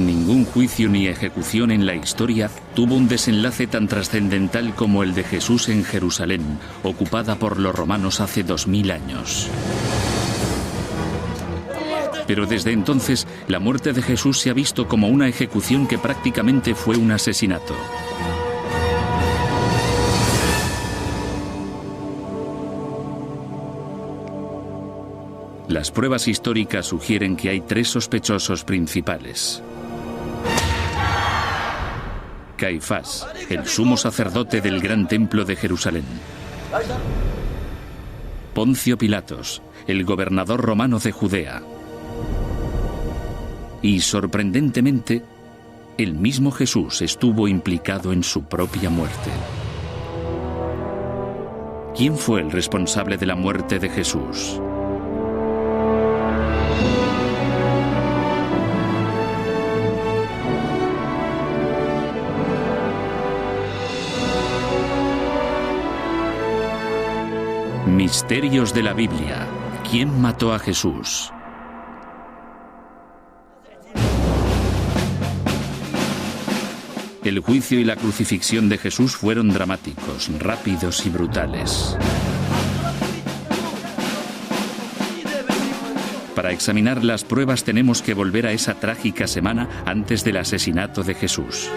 Ningún juicio ni ejecución en la historia tuvo un desenlace tan trascendental como el de Jesús en Jerusalén, ocupada por los romanos hace 2000 años. Pero desde entonces, la muerte de Jesús se ha visto como una ejecución que prácticamente fue un asesinato. Las pruebas históricas sugieren que hay 3 sospechosos principales. Caifás, el sumo sacerdote del gran templo de Jerusalén. Poncio Pilatos, el gobernador romano de Judea. Y, sorprendentemente, el mismo Jesús estuvo implicado en su propia muerte. ¿Quién fue el responsable de la muerte de Jesús? Misterios de la Biblia. ¿Quién mató a Jesús? El juicio y la crucifixión de Jesús fueron dramáticos, rápidos y brutales. Para examinar las pruebas tenemos que volver a esa trágica semana antes del asesinato de Jesús.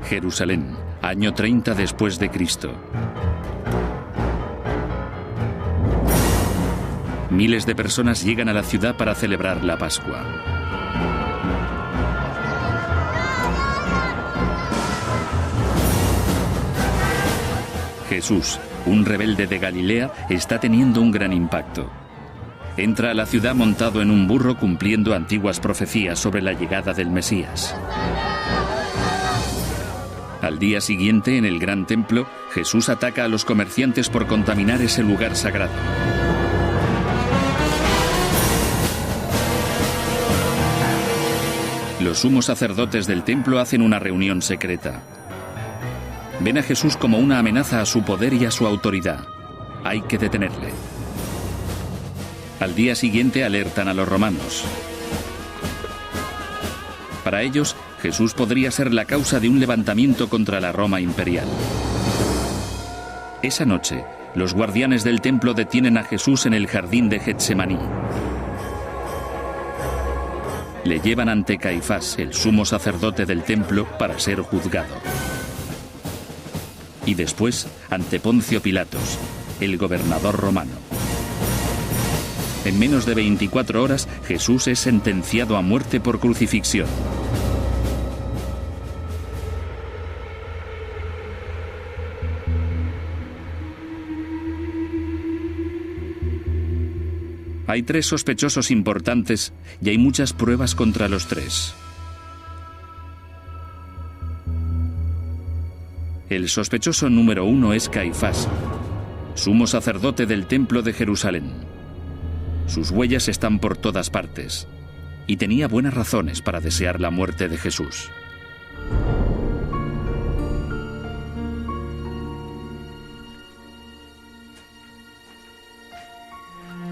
Jerusalén, año 30 después de Cristo. Miles de personas llegan a la ciudad para celebrar la Pascua. Jesús, un rebelde de Galilea, está teniendo un gran impacto. Entra a la ciudad montado en un burro cumpliendo antiguas profecías sobre la llegada del Mesías. Al día siguiente, en el gran templo, Jesús ataca a los comerciantes por contaminar ese lugar sagrado. Los sumos sacerdotes del templo hacen una reunión secreta. Ven a Jesús como una amenaza a su poder y a su autoridad. Hay que detenerle. Al día siguiente alertan a los romanos. Para ellos, Jesús podría ser la causa de un levantamiento contra la Roma imperial. Esa noche, los guardianes del templo detienen a Jesús en el jardín de Getsemaní. Le llevan ante Caifás, el sumo sacerdote del templo, para ser juzgado. Y después, ante Poncio Pilatos, el gobernador romano. En menos de 24 horas, Jesús es sentenciado a muerte por crucifixión. Hay 3 sospechosos importantes y hay muchas pruebas contra los 3. El sospechoso número 1 es Caifás, sumo sacerdote del templo de Jerusalén. Sus huellas están por todas partes y tenía buenas razones para desear la muerte de Jesús.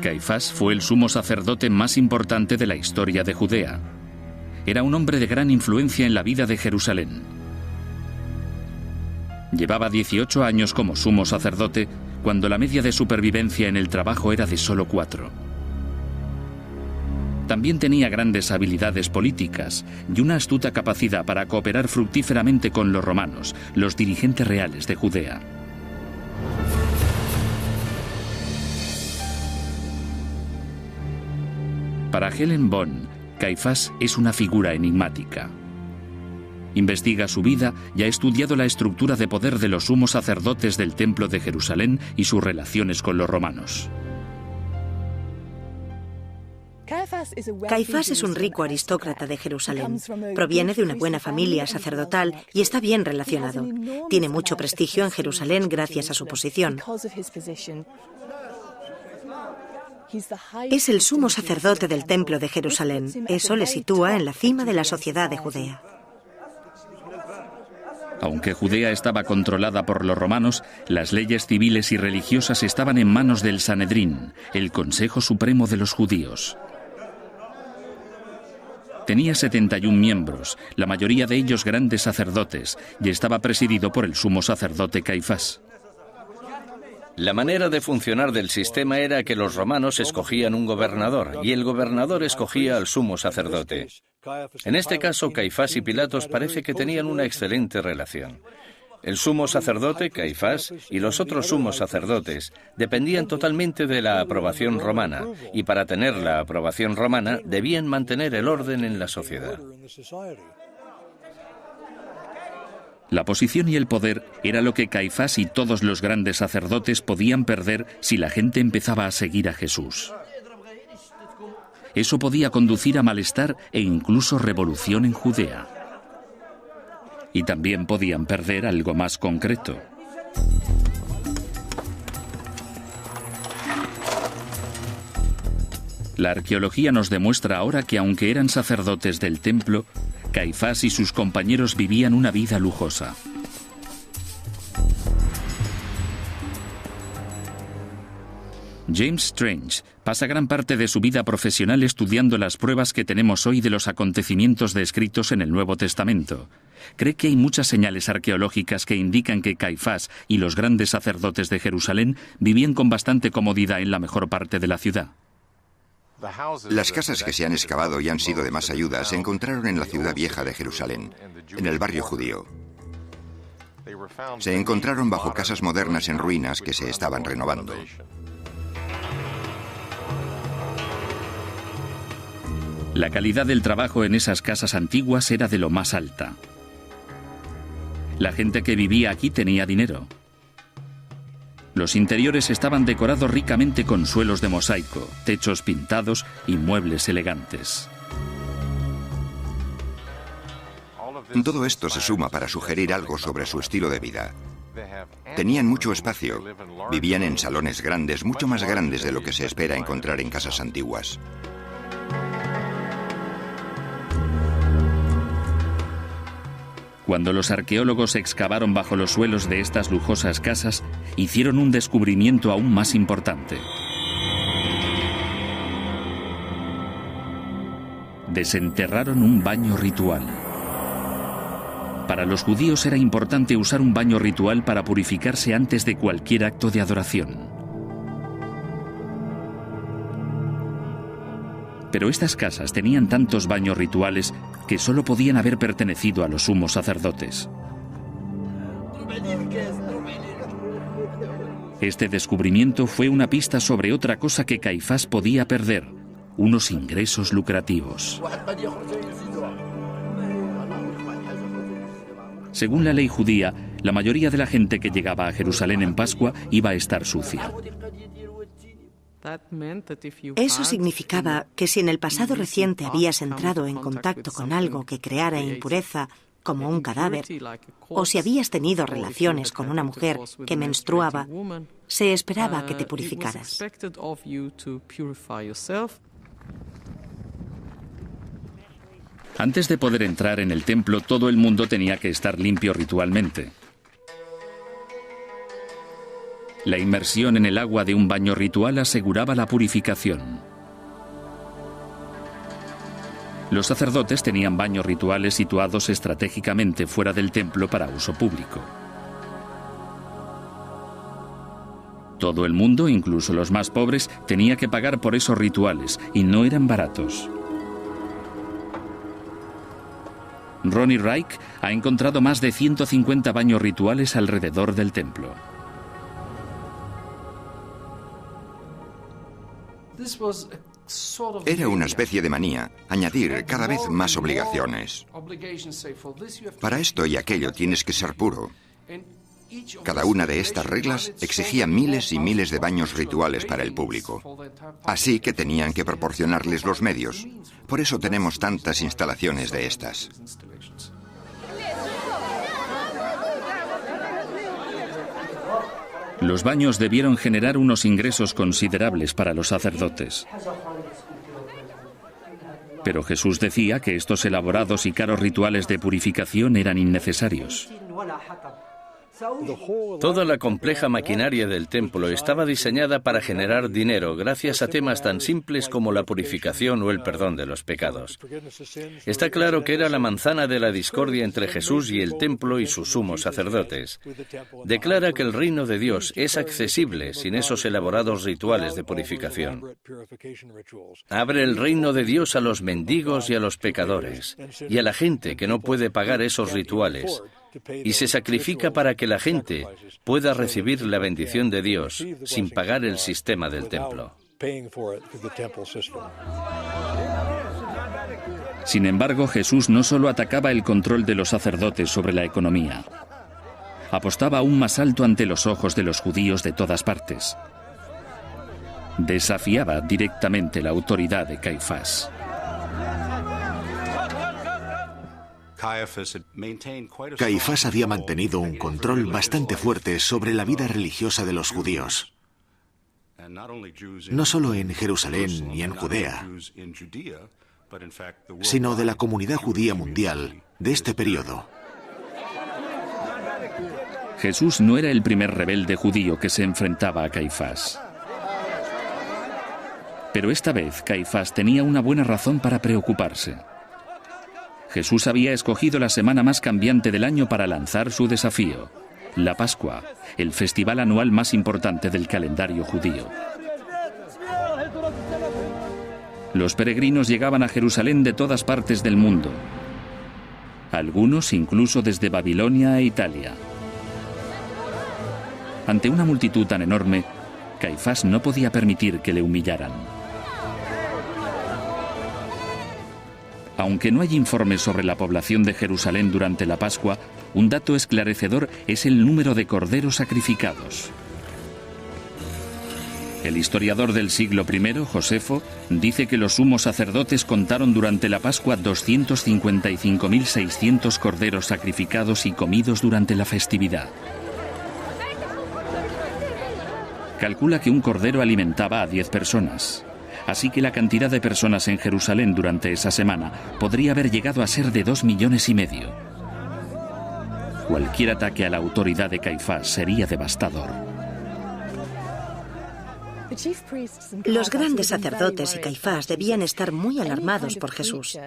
Caifás fue el sumo sacerdote más importante de la historia de Judea. Era un hombre de gran influencia en la vida de Jerusalén. Llevaba 18 años como sumo sacerdote, cuando la media de supervivencia en el trabajo era de solo 4. También tenía grandes habilidades políticas y una astuta capacidad para cooperar fructíferamente con los romanos, los dirigentes reales de Judea. Para Helen Bonn, Caifás es una figura enigmática. Investiga su vida y ha estudiado la estructura de poder de los sumos sacerdotes del Templo de Jerusalén y sus relaciones con los romanos. Caifás es un rico aristócrata de Jerusalén. Proviene de una buena familia sacerdotal y está bien relacionado. Tiene mucho prestigio en Jerusalén gracias a su posición. Es el sumo sacerdote del Templo de Jerusalén. Eso le sitúa en la cima de la sociedad de Judea. Aunque Judea estaba controlada por los romanos, las leyes civiles y religiosas estaban en manos del Sanedrín, el Consejo Supremo de los Judíos. Tenía 71 miembros, la mayoría de ellos grandes sacerdotes, y estaba presidido por el sumo sacerdote Caifás. La manera de funcionar del sistema era que los romanos escogían un gobernador y el gobernador escogía al sumo sacerdote. En este caso, Caifás y Pilatos parece que tenían una excelente relación. El sumo sacerdote, Caifás, y los otros sumos sacerdotes dependían totalmente de la aprobación romana, y para tener la aprobación romana debían mantener el orden en la sociedad. La posición y el poder era lo que Caifás y todos los grandes sacerdotes podían perder si la gente empezaba a seguir a Jesús. Eso podía conducir a malestar e incluso revolución en Judea. Y también podían perder algo más concreto. La arqueología nos demuestra ahora que aunque eran sacerdotes del templo, Caifás y sus compañeros vivían una vida lujosa. James Strange pasa gran parte de su vida profesional estudiando las pruebas que tenemos hoy de los acontecimientos descritos en el Nuevo Testamento. Cree que hay muchas señales arqueológicas que indican que Caifás y los grandes sacerdotes de Jerusalén vivían con bastante comodidad en la mejor parte de la ciudad. Las casas que se han excavado y han sido de más ayuda se encontraron en la ciudad vieja de Jerusalén, en el barrio judío. Se encontraron bajo casas modernas en ruinas que se estaban renovando. La calidad del trabajo en esas casas antiguas era de lo más alta. La gente que vivía aquí tenía dinero. Los interiores estaban decorados ricamente con suelos de mosaico, techos pintados y muebles elegantes. Todo esto se suma para sugerir algo sobre su estilo de vida. Tenían mucho espacio, vivían en salones grandes, mucho más grandes de lo que se espera encontrar en casas antiguas. Cuando los arqueólogos excavaron bajo los suelos de estas lujosas casas, hicieron un descubrimiento aún más importante. Desenterraron un baño ritual. Para los judíos era importante usar un baño ritual para purificarse antes de cualquier acto de adoración. Pero estas casas tenían tantos baños rituales que solo podían haber pertenecido a los sumos sacerdotes. Este descubrimiento fue una pista sobre otra cosa que Caifás podía perder: unos ingresos lucrativos. Según la ley judía, la mayoría de la gente que llegaba a Jerusalén en Pascua iba a estar sucia. Eso significaba que si en el pasado reciente habías entrado en contacto con algo que creara impureza, como un cadáver, o si habías tenido relaciones con una mujer que menstruaba, se esperaba que te purificaras. Antes de poder entrar en el templo, todo el mundo tenía que estar limpio ritualmente. La inmersión en el agua de un baño ritual aseguraba la purificación. Los sacerdotes tenían baños rituales situados estratégicamente fuera del templo para uso público. Todo el mundo, incluso los más pobres, tenía que pagar por esos rituales y no eran baratos. Ronnie Reich ha encontrado más de 150 baños rituales alrededor del templo. Era una especie de manía, añadir cada vez más obligaciones. Para esto y aquello tienes que ser puro. Cada una de estas reglas exigía miles y miles de baños rituales para el público. Así que tenían que proporcionarles los medios. Por eso tenemos tantas instalaciones de estas. Los baños debieron generar unos ingresos considerables para los sacerdotes. Pero Jesús decía que estos elaborados y caros rituales de purificación eran innecesarios. Toda la compleja maquinaria del templo estaba diseñada para generar dinero gracias a temas tan simples como la purificación o el perdón de los pecados. Está claro que era la manzana de la discordia entre Jesús y el templo y sus sumos sacerdotes. Declara que el reino de Dios es accesible sin esos elaborados rituales de purificación. Abre el reino de Dios a los mendigos y a los pecadores, y a la gente que no puede pagar esos rituales, y se sacrifica para que la gente pueda recibir la bendición de Dios sin pagar el sistema del templo. Sin embargo, Jesús no solo atacaba el control de los sacerdotes sobre la economía, apostaba aún más alto ante los ojos de los judíos de todas partes. Desafiaba directamente la autoridad de Caifás. Caifás había mantenido un control bastante fuerte sobre la vida religiosa de los judíos, no solo en Jerusalén y en Judea, sino de la comunidad judía mundial de este periodo. Jesús no era el primer rebelde judío que se enfrentaba a Caifás. Pero esta vez Caifás tenía una buena razón para preocuparse. Jesús había escogido la semana más cambiante del año para lanzar su desafío, la Pascua, el festival anual más importante del calendario judío. Los peregrinos llegaban a Jerusalén de todas partes del mundo, algunos incluso desde Babilonia e Italia. Ante una multitud tan enorme, Caifás no podía permitir que le humillaran. Aunque no hay informes sobre la población de Jerusalén durante la Pascua, un dato esclarecedor es el número de corderos sacrificados. El historiador del siglo I, Josefo, dice que los sumos sacerdotes contaron durante la Pascua 255.600 corderos sacrificados y comidos durante la festividad. Calcula que un cordero alimentaba a 10 personas. Así que la cantidad de personas en Jerusalén durante esa semana podría haber llegado a ser de 2,5 millones. Cualquier ataque a la autoridad de Caifás sería devastador. Los grandes sacerdotes y Caifás debían estar muy alarmados por Jesús.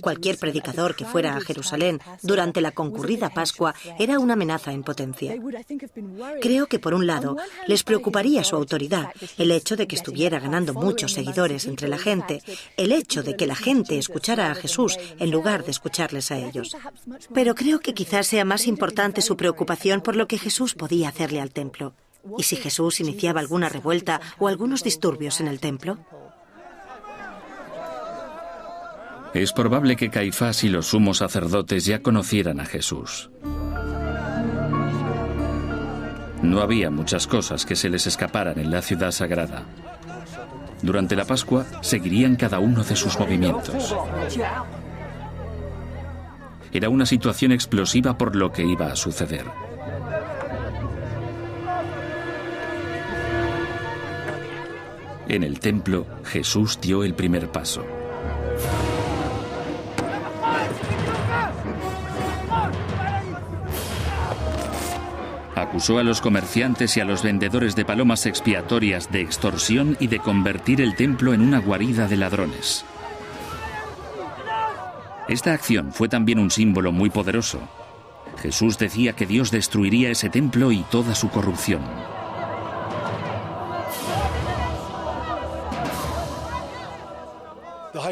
Cualquier predicador que fuera a Jerusalén durante la concurrida Pascua era una amenaza en potencia. Creo que, por un lado, les preocuparía su autoridad, el hecho de que estuviera ganando muchos seguidores entre la gente, el hecho de que la gente escuchara a Jesús en lugar de escucharles a ellos. Pero creo que quizás sea más importante su preocupación por lo que Jesús podía hacerle al templo. ¿Y si Jesús iniciaba alguna revuelta o algunos disturbios en el templo? Es probable que Caifás y los sumos sacerdotes ya conocieran a Jesús. No había muchas cosas que se les escaparan en la ciudad sagrada. Durante la Pascua seguirían cada uno de sus movimientos. Era una situación explosiva por lo que iba a suceder. En el templo, Jesús dio el primer paso. Acusó a los comerciantes y a los vendedores de palomas expiatorias de extorsión y de convertir el templo en una guarida de ladrones. Esta acción fue también un símbolo muy poderoso. Jesús decía que Dios destruiría ese templo y toda su corrupción.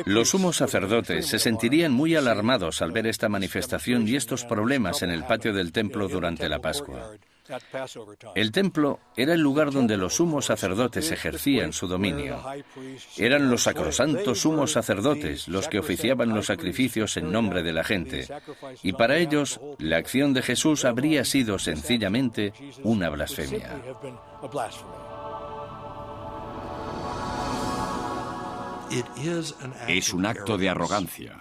Los sumos sacerdotes se sentirían muy alarmados al ver esta manifestación y estos problemas en el patio del templo durante la Pascua. El templo era el lugar donde los sumos sacerdotes ejercían su dominio. Eran los sacrosantos sumos sacerdotes los que oficiaban los sacrificios en nombre de la gente, y para ellos la acción de Jesús habría sido sencillamente una blasfemia. Es un acto de arrogancia.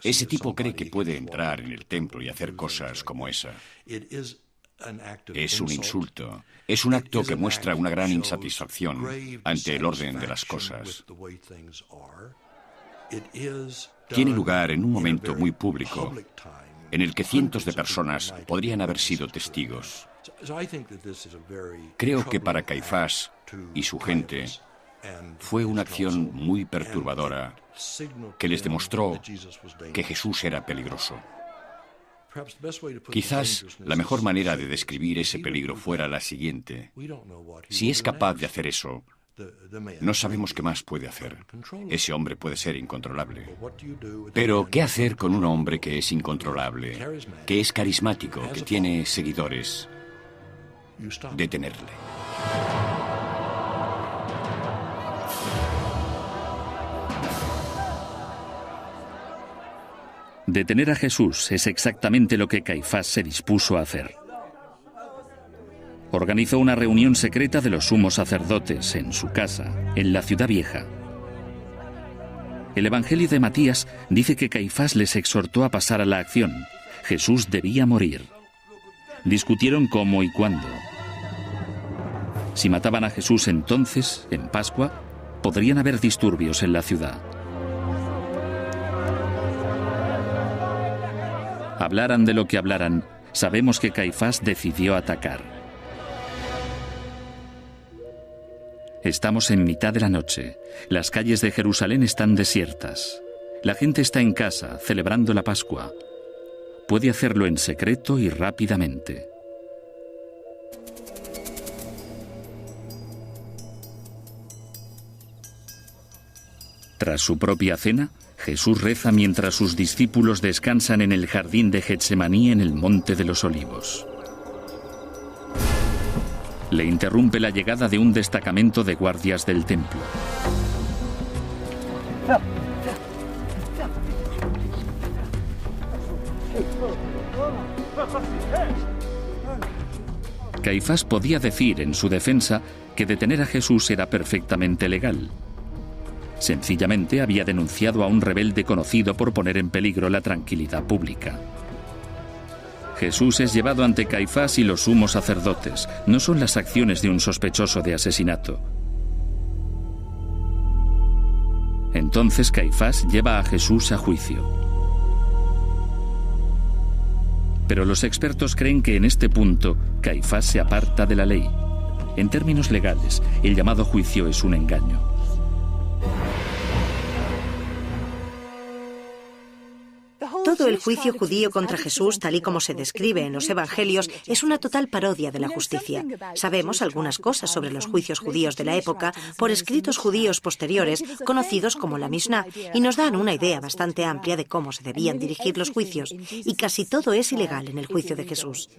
Ese tipo cree que puede entrar en el templo y hacer cosas como esa. Es un insulto. Es un acto que muestra una gran insatisfacción ante el orden de las cosas. Tiene lugar en un momento muy público, en el que cientos de personas podrían haber sido testigos. Creo que para Caifás y su gente fue una acción muy perturbadora que les demostró que Jesús era peligroso. Quizás la mejor manera de describir ese peligro fuera la siguiente. Si es capaz de hacer eso, no sabemos qué más puede hacer. Ese hombre puede ser incontrolable. Pero, ¿qué hacer con un hombre que es incontrolable, que es carismático, que tiene seguidores? Detenerle. Detener a Jesús es exactamente lo que Caifás se dispuso a hacer. Organizó una reunión secreta de los sumos sacerdotes en su casa, en la Ciudad Vieja. El Evangelio de Matías dice que Caifás les exhortó a pasar a la acción. Jesús debía morir. Discutieron cómo y cuándo. Si mataban a Jesús entonces, en Pascua, podrían haber disturbios en la ciudad. Hablaran de lo que hablaran, sabemos que Caifás decidió atacar. Estamos en mitad de la noche. Las calles de Jerusalén están desiertas. La gente está en casa, celebrando la Pascua. Puede hacerlo en secreto y rápidamente. Tras su propia cena, Jesús reza mientras sus discípulos descansan en el jardín de Getsemaní en el Monte de los Olivos. Le interrumpe la llegada de un destacamento de guardias del templo. Caifás podía decir en su defensa que detener a Jesús era perfectamente legal. Sencillamente había denunciado a un rebelde conocido por poner en peligro la tranquilidad pública. Jesús es llevado ante Caifás y los sumos sacerdotes. No son las acciones de un sospechoso de asesinato. Entonces Caifás lleva a Jesús a juicio. Pero los expertos creen que en este punto Caifás se aparta de la ley. En términos legales, el llamado juicio es un engaño. Todo el juicio judío contra Jesús, tal y como se describe en los Evangelios, es una total parodia de la justicia. Sabemos algunas cosas sobre los juicios judíos de la época por escritos judíos posteriores, conocidos como la Mishnah, y nos dan una idea bastante amplia de cómo se debían dirigir los juicios, y casi todo es ilegal en el juicio de Jesús.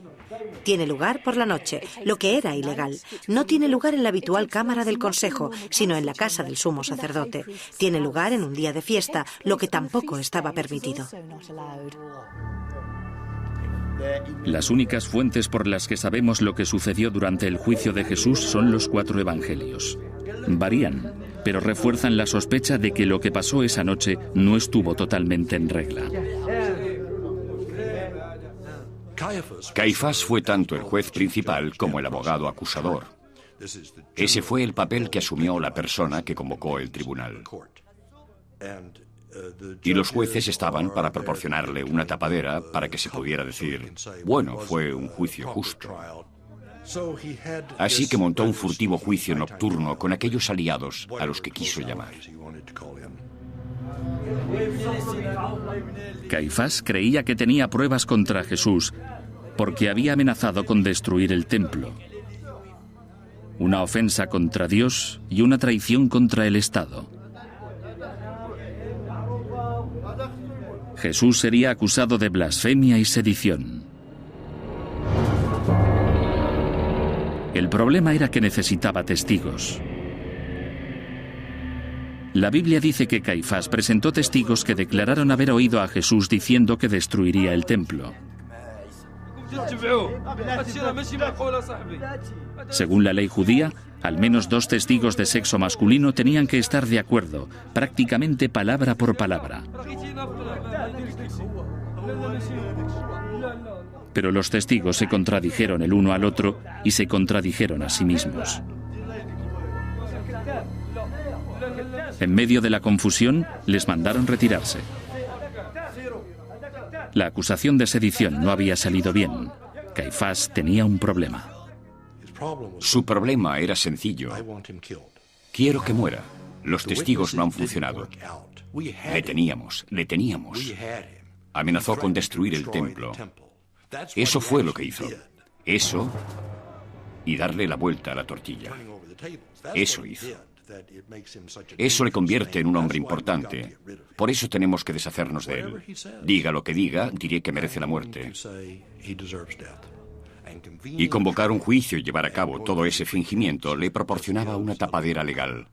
Tiene lugar por la noche, lo que era ilegal. No tiene lugar en la habitual cámara del consejo, sino en la casa del sumo sacerdote. Tiene lugar en un día de fiesta, lo que tampoco estaba permitido. Las únicas fuentes por las que sabemos lo que sucedió durante el juicio de Jesús son los 4 evangelios. Varían, pero refuerzan la sospecha de que lo que pasó esa noche no estuvo totalmente en regla. Caifás fue tanto el juez principal como el abogado acusador. Ese fue el papel que asumió la persona que convocó el tribunal. Y los jueces estaban para proporcionarle una tapadera para que se pudiera decir, bueno, fue un juicio justo. Así que montó un furtivo juicio nocturno con aquellos aliados a los que quiso llamar. Caifás creía que tenía pruebas contra Jesús porque había amenazado con destruir el templo. Una ofensa contra Dios y una traición contra el Estado. Jesús sería acusado de blasfemia y sedición. El problema era que necesitaba testigos. La Biblia dice que Caifás presentó testigos que declararon haber oído a Jesús diciendo que destruiría el templo. Según la ley judía, al menos 2 testigos de sexo masculino tenían que estar de acuerdo, prácticamente palabra por palabra. Pero los testigos se contradijeron el uno al otro y se contradijeron a sí mismos. En medio de la confusión, les mandaron retirarse. La acusación de sedición no había salido bien. Caifás tenía un problema. Su problema era sencillo. Quiero que muera. Los testigos no han funcionado. Le teníamos. Amenazó con destruir el templo. Eso fue lo que hizo. Eso y darle la vuelta a la tortilla. Eso hizo. Eso le convierte en un hombre importante. Por eso tenemos que deshacernos de él. Diga lo que diga, diré que merece la muerte. Y convocar un juicio y llevar a cabo todo ese fingimiento le proporcionaba una tapadera legal.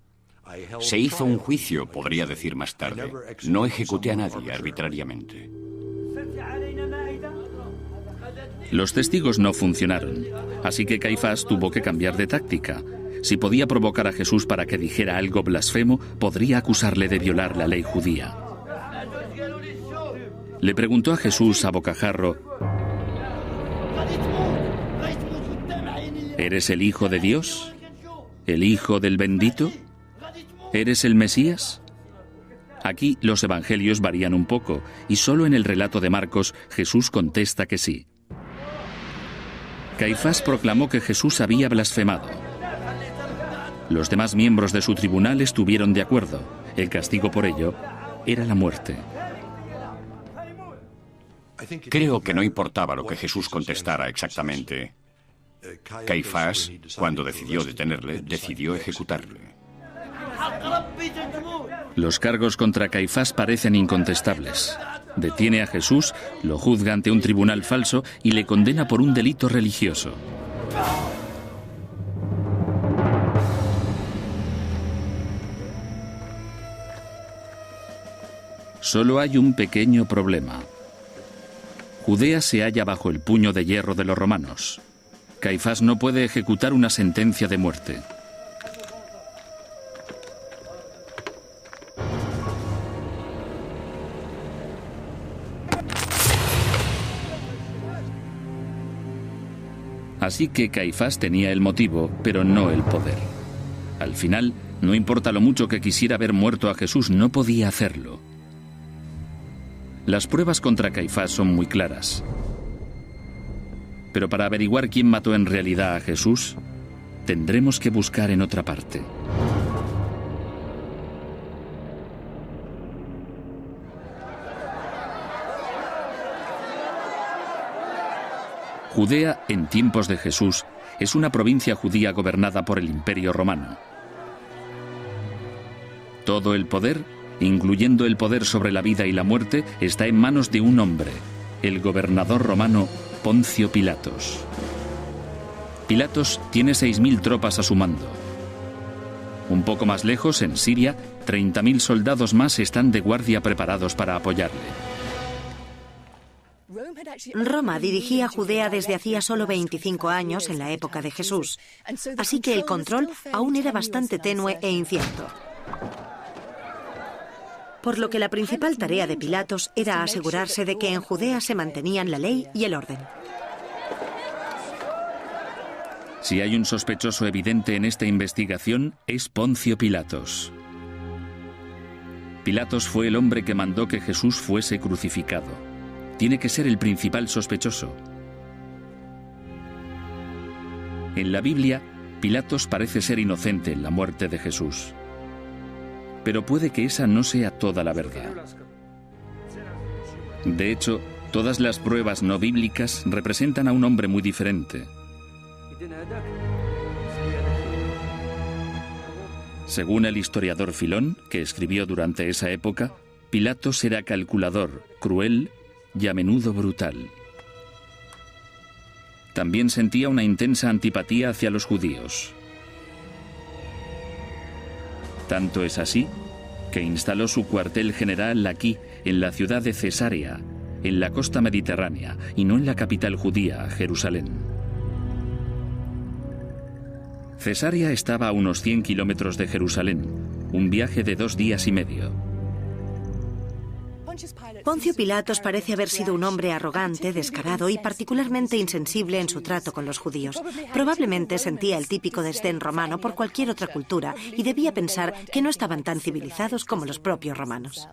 Se hizo un juicio, podría decir más tarde. No ejecuté a nadie arbitrariamente. Los testigos no funcionaron, así que Caifás tuvo que cambiar de táctica. Si podía provocar a Jesús para que dijera algo blasfemo, podría acusarle de violar la ley judía. Le preguntó a Jesús a bocajarro: ¿eres el Hijo de Dios? ¿El Hijo del Bendito? ¿Eres el Mesías? Aquí los evangelios varían un poco, y solo en el relato de Marcos Jesús contesta que sí. Caifás proclamó que Jesús había blasfemado. Los demás miembros de su tribunal estuvieron de acuerdo. El castigo por ello era la muerte. Creo que no importaba lo que Jesús contestara exactamente. Caifás, cuando decidió detenerle, decidió ejecutarle. Los cargos contra Caifás parecen incontestables. Detiene a Jesús, lo juzga ante un tribunal falso y le condena por un delito religioso. Solo hay un pequeño problema. Judea se halla bajo el puño de hierro de los romanos. Caifás no puede ejecutar una sentencia de muerte. Así que Caifás tenía el motivo, pero no el poder. Al final, no importa lo mucho que quisiera ver muerto a Jesús, no podía hacerlo. Las pruebas contra Caifás son muy claras. Pero para averiguar quién mató en realidad a Jesús, tendremos que buscar en otra parte. Judea, en tiempos de Jesús, es una provincia judía gobernada por el Imperio Romano. Todo el poder, incluyendo el poder sobre la vida y la muerte, está en manos de un hombre, el gobernador romano Poncio Pilatos. Pilatos tiene 6.000 tropas a su mando. Un poco más lejos, en Siria, 30.000 soldados más están de guardia preparados para apoyarle. Roma dirigía Judea desde hacía solo 25 años en la época de Jesús, así que el control aún era bastante tenue e incierto. Por lo que la principal tarea de Pilatos era asegurarse de que en Judea se mantenían la ley y el orden. Si hay un sospechoso evidente en esta investigación, es Poncio Pilatos. Pilatos fue el hombre que mandó que Jesús fuese crucificado. Tiene que ser el principal sospechoso. En la Biblia, Pilatos parece ser inocente en la muerte de Jesús. Pero puede que esa no sea toda la verdad. De hecho, todas las pruebas no bíblicas representan a un hombre muy diferente. Según el historiador Filón, que escribió durante esa época, Pilatos era calculador, cruel y a menudo brutal. También sentía una intensa antipatía hacia los judíos. Tanto es así que instaló su cuartel general aquí, en la ciudad de Cesarea, en la costa mediterránea, y no en la capital judía, Jerusalén. Cesarea estaba a unos 100 kilómetros de Jerusalén, un viaje de 2 días y medio. Poncio Pilatos parece haber sido un hombre arrogante, descarado y particularmente insensible en su trato con los judíos. Probablemente sentía el típico desdén romano por cualquier otra cultura y debía pensar que no estaban tan civilizados como los propios romanos.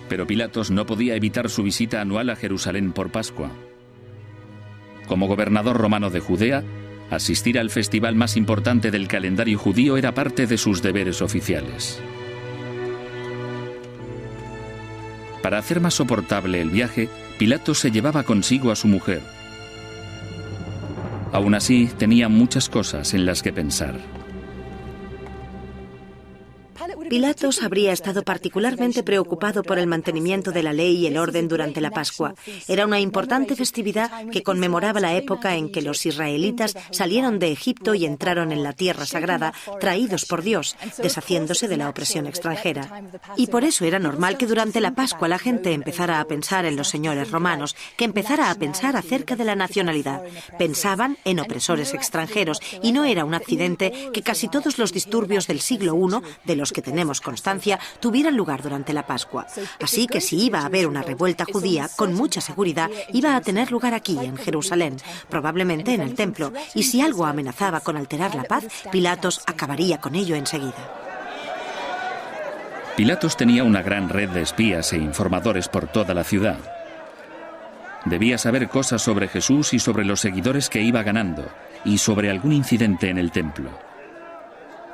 Pero Pilatos no podía evitar su visita anual a Jerusalén por Pascua. Como gobernador romano de Judea, asistir al festival más importante del calendario judío era parte de sus deberes oficiales. Para hacer más soportable el viaje, Pilatos se llevaba consigo a su mujer. Aún así, tenía muchas cosas en las que pensar. Pilatos habría estado particularmente preocupado por el mantenimiento de la ley y el orden durante la Pascua. Era una importante festividad que conmemoraba la época en que los israelitas salieron de Egipto y entraron en la tierra sagrada, traídos por Dios, deshaciéndose de la opresión extranjera. Y por eso era normal que durante la Pascua la gente empezara a pensar en los señores romanos, que empezara a pensar acerca de la nacionalidad. Pensaban en opresores extranjeros, y no era un accidente que casi todos los disturbios del siglo I, de los que tenemos constancia, tuvieran lugar durante la Pascua. Así que si iba a haber una revuelta judía, con mucha seguridad iba a tener lugar aquí, en Jerusalén, probablemente en el templo, y si algo amenazaba con alterar la paz, Pilatos acabaría con ello enseguida. Pilatos tenía una gran red de espías e informadores por toda la ciudad. Debía saber cosas sobre Jesús y sobre los seguidores que iba ganando, y sobre algún incidente en el templo.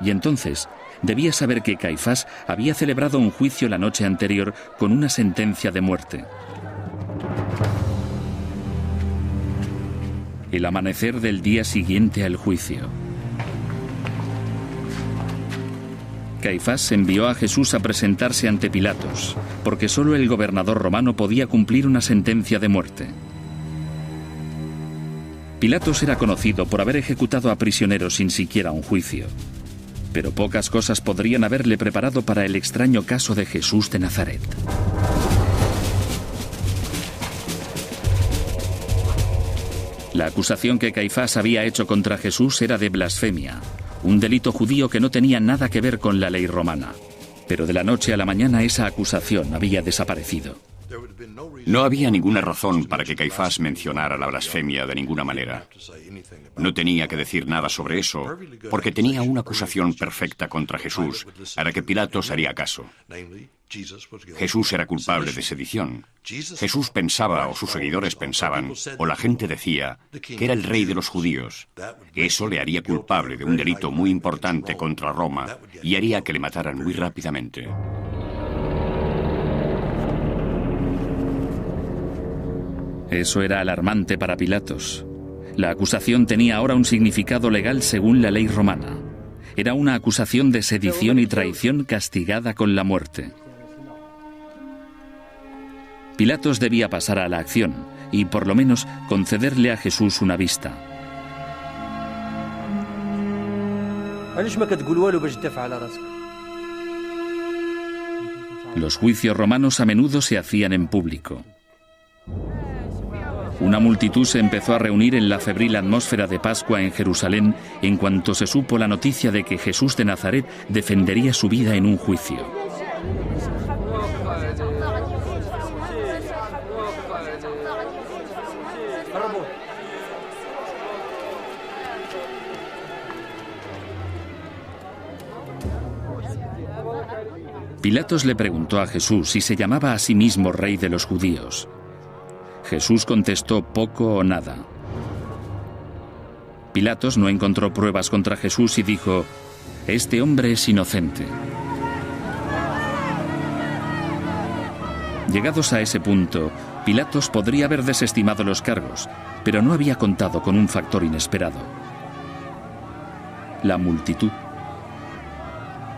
Y entonces debía saber que Caifás había celebrado un juicio la noche anterior con una sentencia de muerte. El amanecer del día siguiente al juicio. Caifás envió a Jesús a presentarse ante Pilatos, porque solo el gobernador romano podía cumplir una sentencia de muerte. Pilatos era conocido por haber ejecutado a prisioneros sin siquiera un juicio. Pero pocas cosas podrían haberle preparado para el extraño caso de Jesús de Nazaret. La acusación que Caifás había hecho contra Jesús era de blasfemia, un delito judío que no tenía nada que ver con la ley romana. Pero de la noche a la mañana esa acusación había desaparecido. No había ninguna razón para que Caifás mencionara la blasfemia de ninguna manera. No tenía que decir nada sobre eso, porque tenía una acusación perfecta contra Jesús, a la que Pilatos haría caso. Jesús era culpable de sedición. Jesús pensaba, o sus seguidores pensaban, o la gente decía, que era el rey de los judíos. Eso le haría culpable de un delito muy importante contra Roma y haría que le mataran muy rápidamente. Eso era alarmante para Pilatos. La acusación tenía ahora un significado legal según la ley romana. Era una acusación de sedición y traición castigada con la muerte. Pilatos debía pasar a la acción y, por lo menos, concederle a Jesús una vista. Los juicios romanos a menudo se hacían en público. Una multitud se empezó a reunir en la febril atmósfera de Pascua en Jerusalén en cuanto se supo la noticia de que Jesús de Nazaret defendería su vida en un juicio. Pilatos le preguntó a Jesús si se llamaba a sí mismo rey de los judíos. Jesús contestó poco o nada. Pilatos no encontró pruebas contra Jesús y dijo: «Este hombre es inocente». Llegados a ese punto, Pilatos podría haber desestimado los cargos, pero no había contado con un factor inesperado: la multitud.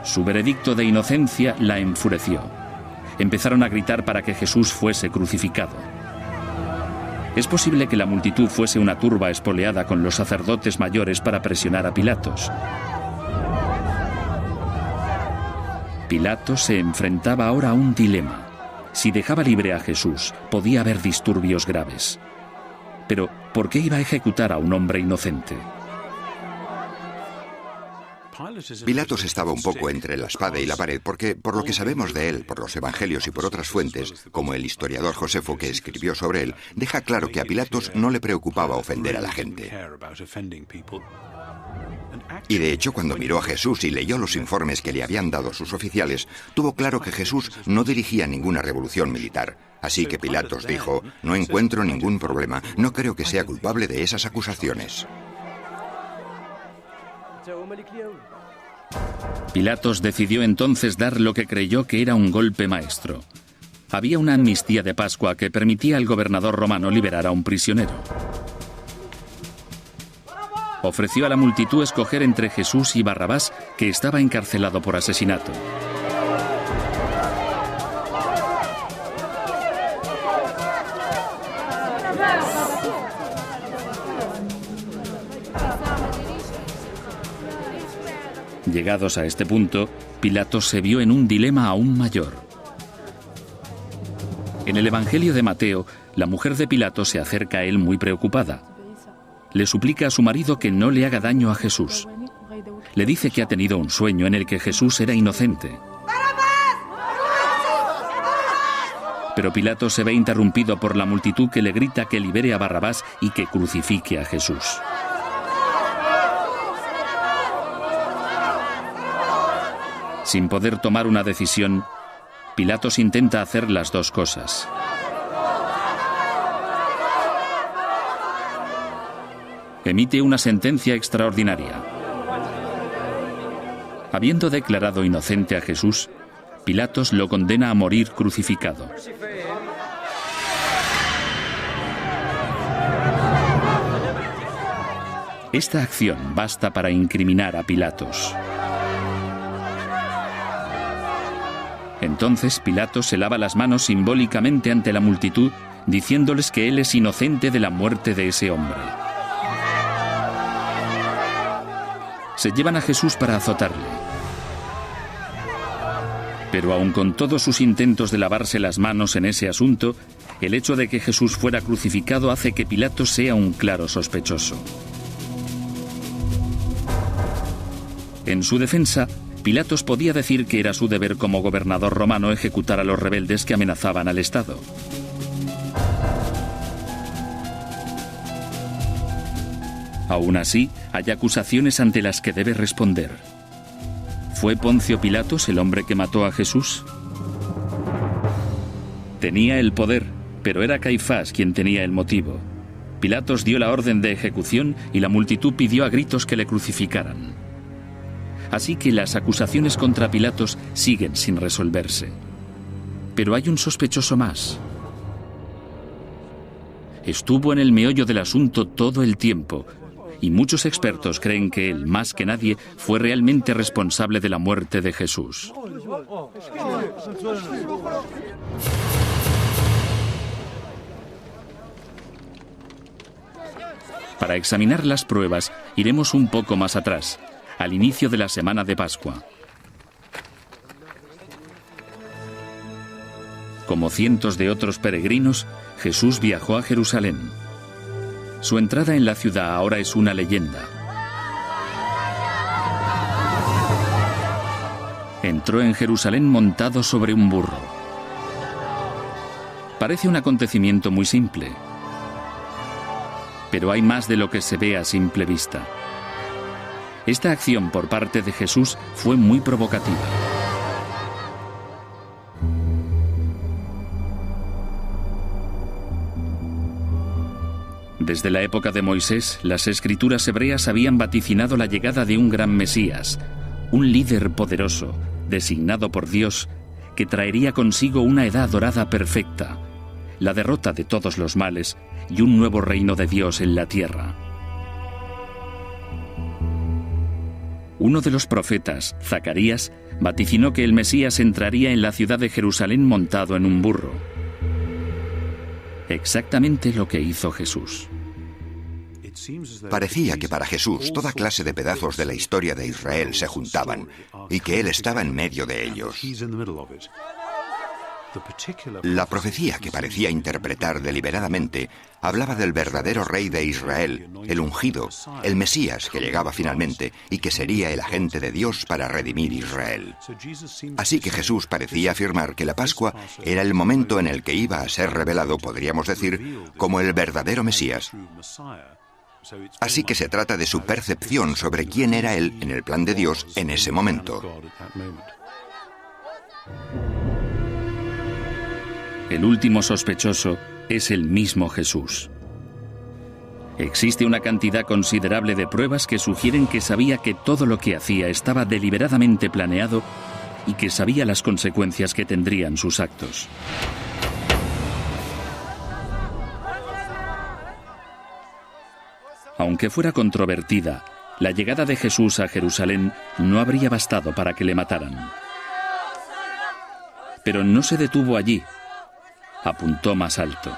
Su veredicto de inocencia la enfureció. Empezaron a gritar para que Jesús fuese crucificado. Es posible que la multitud fuese una turba espoleada con los sacerdotes mayores para presionar a Pilatos. Pilatos se enfrentaba ahora a un dilema. Si dejaba libre a Jesús, podía haber disturbios graves. Pero, ¿por qué iba a ejecutar a un hombre inocente? Pilatos estaba un poco entre la espada y la pared porque, por lo que sabemos de él, por los evangelios y por otras fuentes, como el historiador Josefo que escribió sobre él, deja claro que a Pilatos no le preocupaba ofender a la gente. Y de hecho, cuando miró a Jesús y leyó los informes que le habían dado sus oficiales, tuvo claro que Jesús no dirigía ninguna revolución militar. Así que Pilatos dijo: no encuentro ningún problema, no creo que sea culpable de esas acusaciones. Pilatos decidió entonces dar lo que creyó que era un golpe maestro. Había una amnistía de Pascua que permitía al gobernador romano liberar a un prisionero. Ofreció a la multitud escoger entre Jesús y Barrabás, que estaba encarcelado por asesinato. Llegados a este punto, Pilatos se vio en un dilema aún mayor. En el Evangelio de Mateo, la mujer de Pilato se acerca a él muy preocupada. Le suplica a su marido que no le haga daño a Jesús. Le dice que ha tenido un sueño en el que Jesús era inocente. Pero Pilato se ve interrumpido por la multitud que le grita que libere a Barrabás y que crucifique a Jesús. Sin poder tomar una decisión, Pilatos intenta hacer las dos cosas. Emite una sentencia extraordinaria. Habiendo declarado inocente a Jesús, Pilatos lo condena a morir crucificado. Esta acción basta para incriminar a Pilatos. Entonces Pilatos se lava las manos simbólicamente ante la multitud, diciéndoles que él es inocente de la muerte de ese hombre. Se llevan a Jesús para azotarle. Pero aun con todos sus intentos de lavarse las manos en ese asunto, el hecho de que Jesús fuera crucificado hace que Pilatos sea un claro sospechoso. En su defensa, Pilatos podía decir que era su deber como gobernador romano ejecutar a los rebeldes que amenazaban al Estado. Aún así, hay acusaciones ante las que debe responder. ¿Fue Poncio Pilatos el hombre que mató a Jesús? Tenía el poder, pero era Caifás quien tenía el motivo. Pilatos dio la orden de ejecución y la multitud pidió a gritos que le crucificaran. Así que las acusaciones contra Pilatos siguen sin resolverse. Pero hay un sospechoso más. Estuvo en el meollo del asunto todo el tiempo, y muchos expertos creen que él, más que nadie, fue realmente responsable de la muerte de Jesús. Para examinar las pruebas, iremos un poco más atrás, al inicio de la semana de Pascua. Como cientos de otros peregrinos, Jesús viajó a Jerusalén. Su entrada en la ciudad ahora es una leyenda. Entró en Jerusalén montado sobre un burro. Parece un acontecimiento muy simple, pero hay más de lo que se ve a simple vista. Esta acción por parte de Jesús fue muy provocativa. Desde la época de Moisés, las escrituras hebreas habían vaticinado la llegada de un gran Mesías, un líder poderoso, designado por Dios, que traería consigo una edad dorada perfecta, la derrota de todos los males y un nuevo reino de Dios en la tierra. Uno de los profetas, Zacarías, vaticinó que el Mesías entraría en la ciudad de Jerusalén montado en un burro. Exactamente lo que hizo Jesús. Parecía que para Jesús toda clase de pedazos de la historia de Israel se juntaban y que Él estaba en medio de ellos. La profecía que parecía interpretar deliberadamente hablaba del verdadero rey de Israel, el ungido, el Mesías que llegaba finalmente y que sería el agente de Dios para redimir Israel. Así que Jesús parecía afirmar que la Pascua era el momento en el que iba a ser revelado, podríamos decir, como el verdadero Mesías. Así que se trata de su percepción sobre quién era él en el plan de Dios en ese momento. El último sospechoso es el mismo Jesús. Existe una cantidad considerable de pruebas que sugieren que sabía que todo lo que hacía estaba deliberadamente planeado y que sabía las consecuencias que tendrían sus actos. Aunque fuera controvertida, la llegada de Jesús a Jerusalén no habría bastado para que le mataran. Pero no se detuvo allí. Apuntó más alto.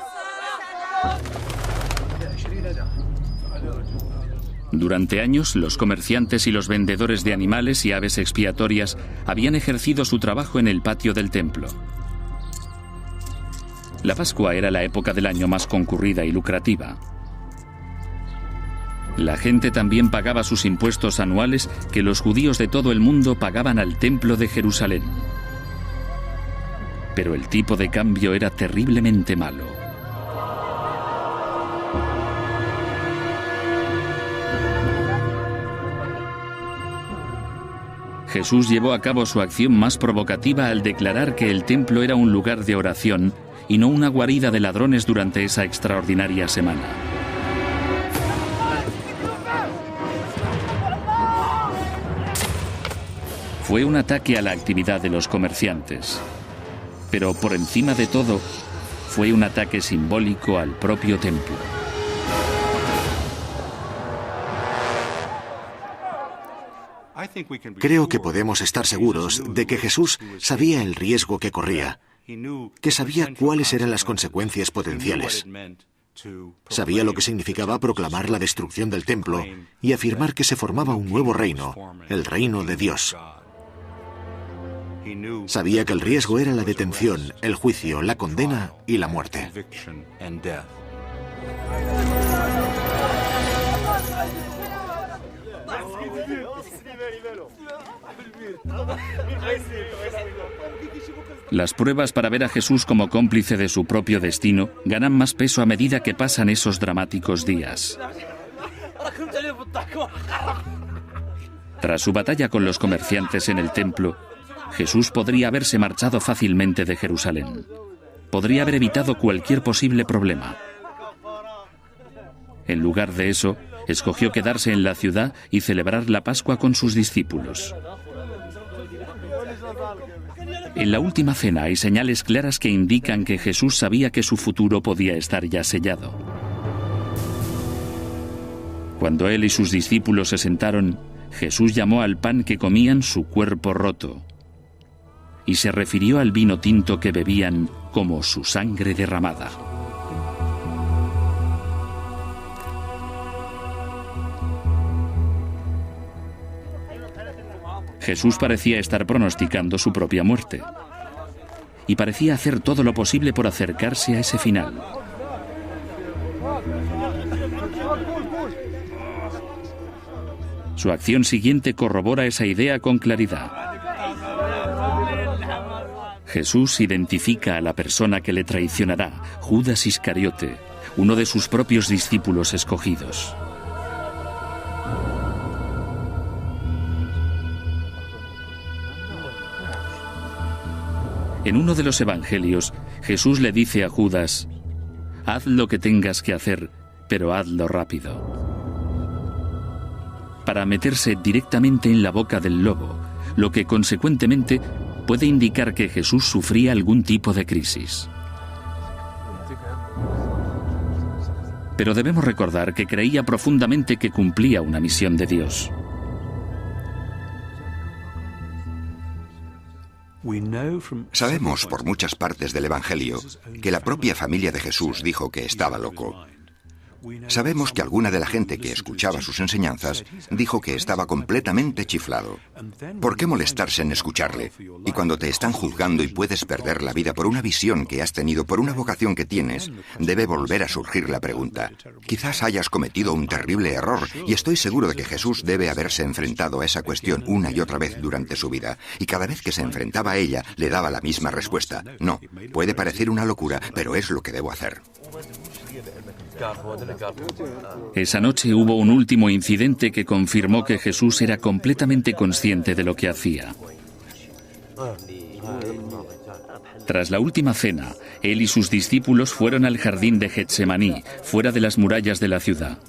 Durante años, los comerciantes y los vendedores de animales y aves expiatorias habían ejercido su trabajo en el patio del templo. La Pascua era la época del año más concurrida y lucrativa. La gente también pagaba sus impuestos anuales que los judíos de todo el mundo pagaban al templo de Jerusalén. Pero el tipo de cambio era terriblemente malo. Jesús llevó a cabo su acción más provocativa al declarar que el templo era un lugar de oración y no una guarida de ladrones durante esa extraordinaria semana. Fue un ataque a la actividad de los comerciantes, pero por encima de todo, fue un ataque simbólico al propio templo. Creo que podemos estar seguros de que Jesús sabía el riesgo que corría, que sabía cuáles eran las consecuencias potenciales. Sabía lo que significaba proclamar la destrucción del templo y afirmar que se formaba un nuevo reino, el reino de Dios. Sabía que el riesgo era la detención, el juicio, la condena y la muerte. Las pruebas para ver a Jesús como cómplice de su propio destino ganan más peso a medida que pasan esos dramáticos días. Tras su batalla con los comerciantes en el templo, Jesús podría haberse marchado fácilmente de Jerusalén. Podría haber evitado cualquier posible problema. En lugar de eso, escogió quedarse en la ciudad y celebrar la Pascua con sus discípulos. En la última cena hay señales claras que indican que Jesús sabía que su futuro podía estar ya sellado. Cuando él y sus discípulos se sentaron, Jesús llamó al pan que comían su cuerpo roto y se refirió al vino tinto que bebían como su sangre derramada. Jesús parecía estar pronosticando su propia muerte y parecía hacer todo lo posible por acercarse a ese final. Su acción siguiente corrobora esa idea con claridad. Jesús identifica a la persona que le traicionará, Judas Iscariote, uno de sus propios discípulos escogidos. En uno de los evangelios, Jesús le dice a Judas: haz lo que tengas que hacer, pero hazlo rápido. Para meterse directamente en la boca del lobo, lo que consecuentemente puede indicar que Jesús sufría algún tipo de crisis. Pero debemos recordar que creía profundamente que cumplía una misión de Dios. Sabemos por muchas partes del Evangelio que la propia familia de Jesús dijo que estaba loco. Sabemos que alguna de la gente que escuchaba sus enseñanzas dijo que estaba completamente chiflado. ¿Por qué molestarse en escucharle? Y cuando te están juzgando y puedes perder la vida por una visión que has tenido, por una vocación que tienes, debe volver a surgir la pregunta. Quizás hayas cometido un terrible error, y estoy seguro de que Jesús debe haberse enfrentado a esa cuestión una y otra vez durante su vida, y cada vez que se enfrentaba a ella, le daba la misma respuesta. No, puede parecer una locura, pero es lo que debo hacer. Esa noche hubo un último incidente que confirmó que Jesús era completamente consciente de lo que hacía. Tras la última cena, él y sus discípulos fueron al jardín de Getsemaní, fuera de las murallas de la ciudad.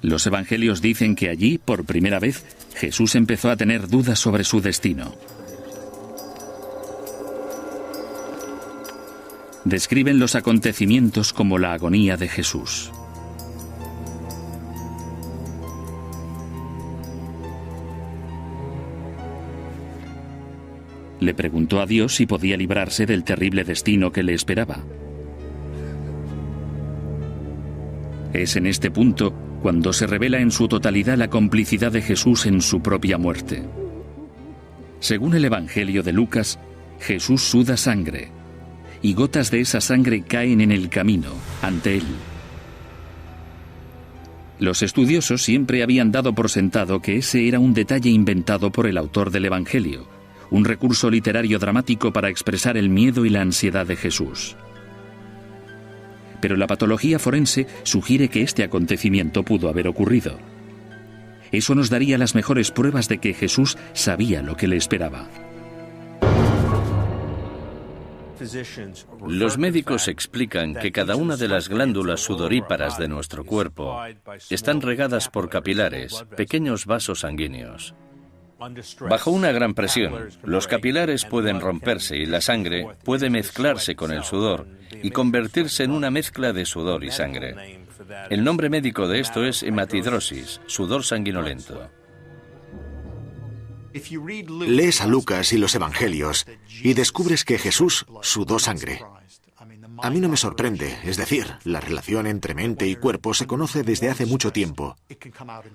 Los evangelios dicen que allí, por primera vez, Jesús empezó a tener dudas sobre su destino. Describen los acontecimientos como la agonía de Jesús. Le preguntó a Dios si podía librarse del terrible destino que le esperaba. Es en este punto cuando se revela en su totalidad la complicidad de Jesús en su propia muerte. Según el Evangelio de Lucas, Jesús suda sangre, y gotas de esa sangre caen en el camino, ante él. Los estudiosos siempre habían dado por sentado que ese era un detalle inventado por el autor del Evangelio, un recurso literario dramático para expresar el miedo y la ansiedad de Jesús. Pero la patología forense sugiere que este acontecimiento pudo haber ocurrido. Eso nos daría las mejores pruebas de que Jesús sabía lo que le esperaba. Los médicos explican que cada una de las glándulas sudoríparas de nuestro cuerpo están regadas por capilares, pequeños vasos sanguíneos. Bajo una gran presión, los capilares pueden romperse y la sangre puede mezclarse con el sudor y convertirse en una mezcla de sudor y sangre. El nombre médico de esto es hematidrosis, sudor sanguinolento. Lees a Lucas y los Evangelios y descubres que Jesús sudó sangre. A mí no me sorprende, es decir, la relación entre mente y cuerpo se conoce desde hace mucho tiempo.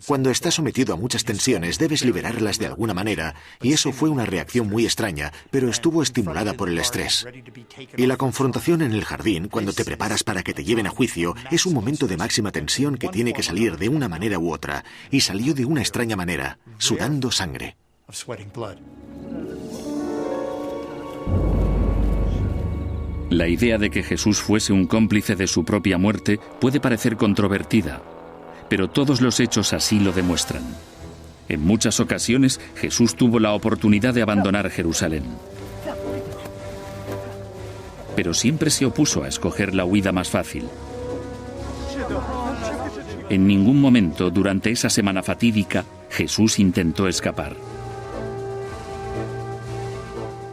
Cuando estás sometido a muchas tensiones debes liberarlas de alguna manera, y eso fue una reacción muy extraña, pero estuvo estimulada por el estrés. Y la confrontación en el jardín, cuando te preparas para que te lleven a juicio, es un momento de máxima tensión que tiene que salir de una manera u otra, y salió de una extraña manera, sudando sangre. La idea de que Jesús fuese un cómplice de su propia muerte puede parecer controvertida, pero todos los hechos así lo demuestran. En muchas ocasiones, Jesús tuvo la oportunidad de abandonar Jerusalén. Pero siempre se opuso a escoger la huida más fácil. En ningún momento durante esa semana fatídica, Jesús intentó escapar.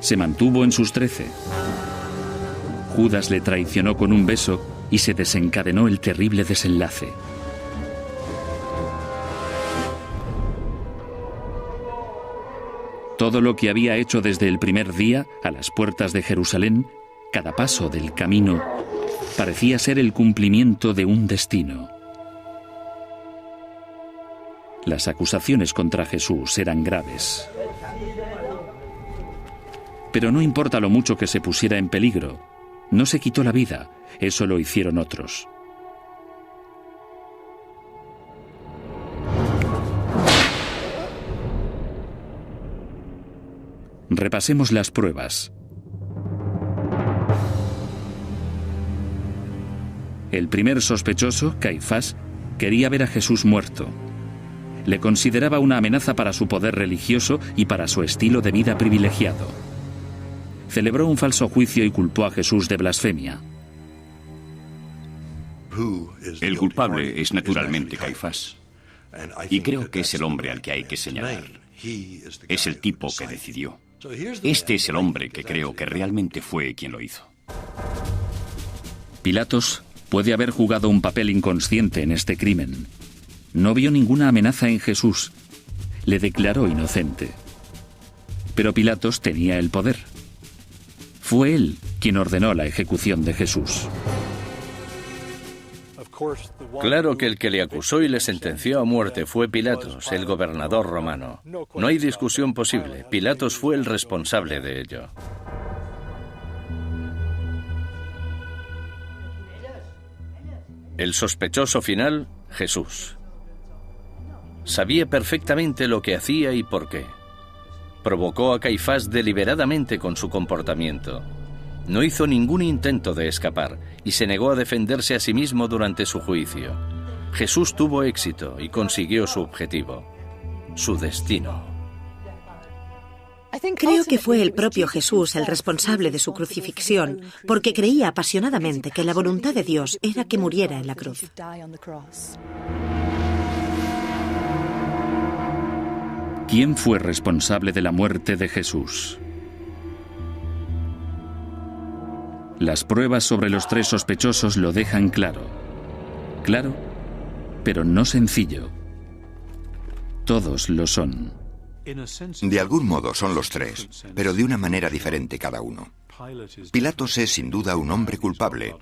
Se mantuvo en sus 13. Judas le traicionó con un beso y se desencadenó el terrible desenlace. Todo lo que había hecho desde el primer día, a las puertas de Jerusalén, cada paso del camino, parecía ser el cumplimiento de un destino. Las acusaciones contra Jesús eran graves. Pero no importa lo mucho que se pusiera en peligro, no se quitó la vida, eso lo hicieron otros. Repasemos las pruebas. El primer sospechoso, Caifás, quería ver a Jesús muerto. Le consideraba una amenaza para su poder religioso y para su estilo de vida privilegiado. Celebró un falso juicio y culpó a Jesús de blasfemia. El culpable es naturalmente Caifás. Y creo que es el hombre al que hay que señalar. Es el tipo que decidió. Este es el hombre que creo que realmente fue quien lo hizo. Pilatos puede haber jugado un papel inconsciente en este crimen. No vio ninguna amenaza en Jesús. Le declaró inocente. Pero Pilatos tenía el poder. Fue él quien ordenó la ejecución de Jesús. Claro que el que le acusó y le sentenció a muerte fue Pilatos, el gobernador romano. No hay discusión posible. Pilatos fue el responsable de ello. El sospechoso final, Jesús. Sabía perfectamente lo que hacía y por qué. Provocó a Caifás deliberadamente con su comportamiento. No hizo ningún intento de escapar y se negó a defenderse a sí mismo durante su juicio. Jesús tuvo éxito y consiguió su objetivo, su destino. Creo que fue el propio Jesús el responsable de su crucifixión, porque creía apasionadamente que la voluntad de Dios era que muriera en la cruz. ¿Quién fue responsable de la muerte de Jesús? Las pruebas sobre los 3 sospechosos lo dejan claro. Claro, pero no sencillo. Todos lo son. De algún modo son los 3, pero de una manera diferente cada uno. Pilatos es sin duda un hombre culpable.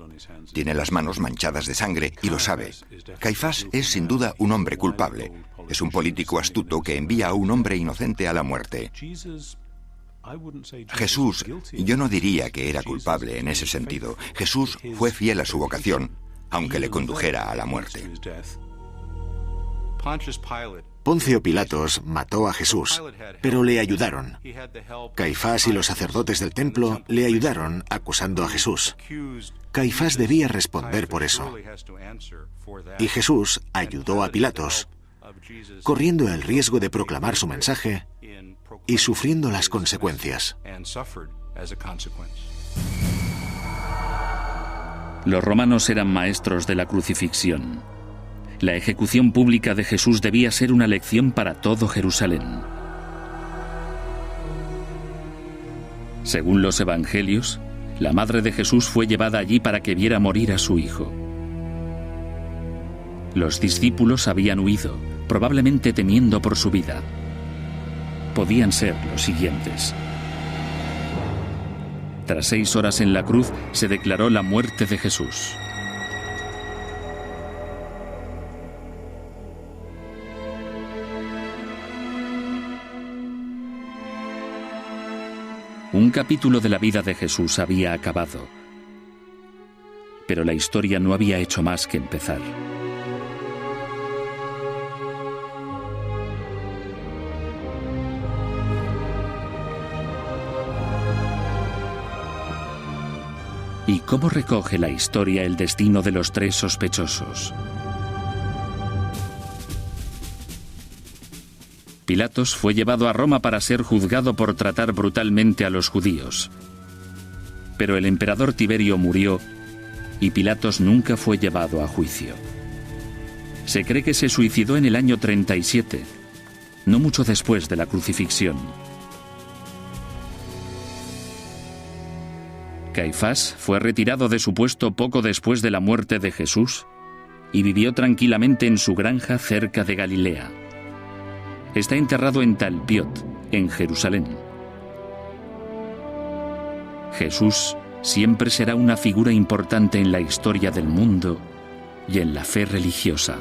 Tiene las manos manchadas de sangre y lo sabe. Caifás es sin duda un hombre culpable. Es un político astuto que envía a un hombre inocente a la muerte. Jesús, yo no diría que era culpable en ese sentido. Jesús fue fiel a su vocación, aunque le condujera a la muerte. Poncio Pilatos mató a Jesús, pero le ayudaron. Caifás y los sacerdotes del templo le ayudaron acusando a Jesús. Caifás debía responder por eso. Y Jesús ayudó a Pilatos, corriendo el riesgo de proclamar su mensaje y sufriendo las consecuencias. Los romanos eran maestros de la crucifixión. La ejecución pública de Jesús debía ser una lección para todo Jerusalén. Según los evangelios, la madre de Jesús fue llevada allí para que viera morir a su hijo. Los discípulos habían huido, probablemente temiendo por su vida. Podían ser los siguientes. Tras 6 horas en la cruz, se declaró la muerte de Jesús. Un capítulo de la vida de Jesús había acabado, pero la historia no había hecho más que empezar. ¿Y cómo recoge la historia el destino de los 3 sospechosos? Pilatos fue llevado a Roma para ser juzgado por tratar brutalmente a los judíos. Pero el emperador Tiberio murió y Pilatos nunca fue llevado a juicio. Se cree que se suicidó en el año 37, no mucho después de la crucifixión. Caifás fue retirado de su puesto poco después de la muerte de Jesús y vivió tranquilamente en su granja cerca de Galilea. Está enterrado en Talpiot, en Jerusalén. Jesús siempre será una figura importante en la historia del mundo y en la fe religiosa.